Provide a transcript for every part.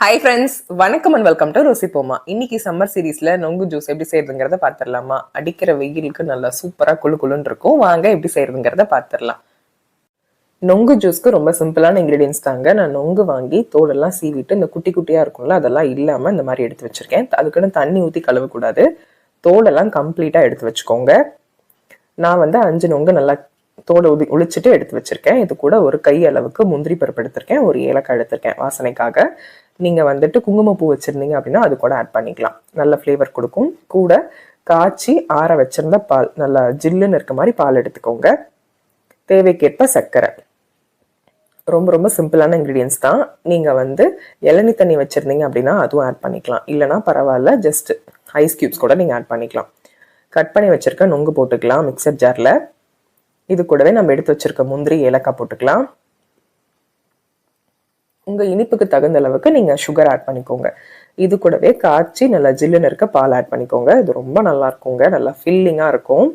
Hi friends, வணக்கம் and welcome to ருசிப்போமா. இன்னைக்கு summer சீரீஸ்ல நொங்கு ஜூஸ் எப்படி செய்யறதுங்கிறத பார்த்துடலாமா? அடிக்கிற வெயிலுக்கு நல்லா சூப்பரா குளுன்னு இருக்கும். வாங்க எப்படி செய்யறதுங்கிறத பார்த்துடலாம். நொங்கு ஜூஸ்க்கு ரொம்ப சிம்பிளான இன்கிரீடியன்ஸ் தாங்க. நான் நொங்கு வாங்கி தோலெல்லாம் சீவிட்டு இந்த குட்டி குட்டியா இருக்கும்ல அதெல்லாம் இல்லாம இந்த மாதிரி எடுத்து வச்சிருக்கேன். அதுக்குன்னு தண்ணி ஊற்றி கழுவக்கூடாது. தோலெல்லாம் கம்ப்ளீட்டா எடுத்து வச்சுக்கோங்க. நான் 5 நொங்கு நல்லா தோலை உளிச்சிட்டு எடுத்து வச்சிருக்கேன். இது கூட ஒரு கை அளவுக்கு முந்திரி பருப்பு எடுத்திருக்கேன், ஒரு ஏலக்காய் எடுத்திருக்கேன் வாசனைக்காக. நீங்க குங்குமப்பூ வச்சிருந்தீங்க அப்படின்னா அது கூட ஆட் பண்ணிக்கலாம், நல்ல ஃப்ளேவர் கொடுக்கும். கூட காய்ச்சி ஆற வச்சிருந்த பால், நல்லா ஜில்லுன்னு இருக்க மாதிரி பால் எடுத்துக்கோங்க. தேவைக்கேற்ப சர்க்கரை. ரொம்ப ரொம்ப சிம்பிளான இன்க்ரீடியன்ஸ் தான். நீங்க இளநீ தண்ணி வச்சிருந்தீங்க அப்படின்னா அதுவும் ஆட் பண்ணிக்கலாம், இல்லைனா பரவாயில்ல, ஜஸ்ட் ஐஸ் கியூப்ஸ் கூட நீங்க ஆட் பண்ணிக்கலாம். கட் பண்ணி வச்சிருக்க நொங்கு போட்டுக்கலாம் மிக்சர் ஜார்ல. இது கூடவே நம்ம எடுத்து வச்சிருக்க முந்திரி ஏலக்காய் போட்டுக்கலாம். உங்க இனிப்புக்கு தகுந்த அளவுக்கு நீங்க சுகர் ஆட் பண்ணிக்கோங்க. இது கூடவே காய்ச்சி நல்லா ஜில்லுன்னு இருக்க பால் ஆட் பண்ணிக்கோங்க. இது ரொம்ப நல்லா இருக்குங்க, நல்லா ஃபில்லிங்கா இருக்கும்.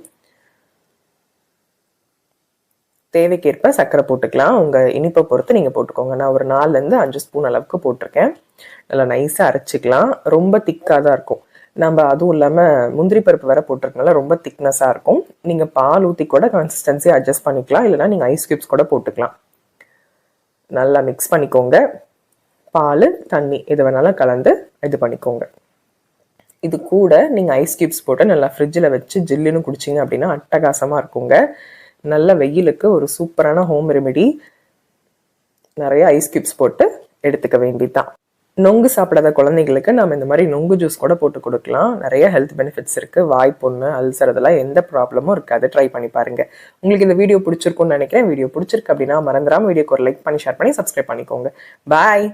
தேவைக்கேற்ப சர்க்கரை போட்டுக்கலாம், உங்க இனிப்பை பொறுத்து நீங்க போட்டுக்கோங்க. நான் ஒரு 4-5 ஸ்பூன் அளவுக்கு போட்டிருக்கேன். நல்லா நைஸா அரைச்சிக்கலாம். ரொம்ப திக்கா தான் இருக்கும். நம்ம அதுவும் இல்லாமல் முந்திரி பருப்பு வேற போட்டிருக்கனால ரொம்ப திக்னஸாக இருக்கும். நீங்கள் பால் ஊற்றி கூட கன்சிஸ்டன்சி அட்ஜஸ்ட் பண்ணிக்கலாம், இல்லைனா நீங்கள் ஐஸ் கியூப்ஸ் கூட போட்டுக்கலாம். நல்லா மிக்ஸ் பண்ணிக்கோங்க. பால் தண்ணி எது வேணாலும் கலந்து இது பண்ணிக்கோங்க. இது கூட நீங்கள் ஐஸ் கியூப்ஸ் போட்டு நல்லா ஃப்ரிட்ஜில் வச்சு ஜில்லுன்னு குடிச்சிங்க அப்படின்னா அட்டகாசமாக இருக்குங்க. நல்ல வெயிலுக்கு ஒரு சூப்பரான ஹோம் ரெமெடி. நிறைய ஐஸ் கியூப்ஸ் போட்டு எடுத்துக்க வேண்டியதுதான். நொங்கு சாப்பிடாத குழந்தைங்களுக்கு நம்ம இந்த மாதிரி நொங்கு ஜூஸ் கூட போட்டு கொடுக்கலாம். நிறைய ஹெல்த் பெனிஃபிட்ஸ் இருக்குது. வாய்ப்புண்ணு, அல்சர், அதெல்லாம் எந்த ப்ராப்ளமும் இருக்காது. ட்ரை பண்ணி பாருங்கள். உங்களுக்கு இந்த வீடியோ பிடிச்சிருக்குன்னு நினைக்கிறேன். வீடியோ பிடிச்சிருக்கு அப்படின்னா மறந்துடாமல் வீடியோக்கு ஒரு லைக் பண்ணி ஷேர் பண்ணி சப்ஸ்கிரைப் பண்ணிக்கோங்க. பாய்.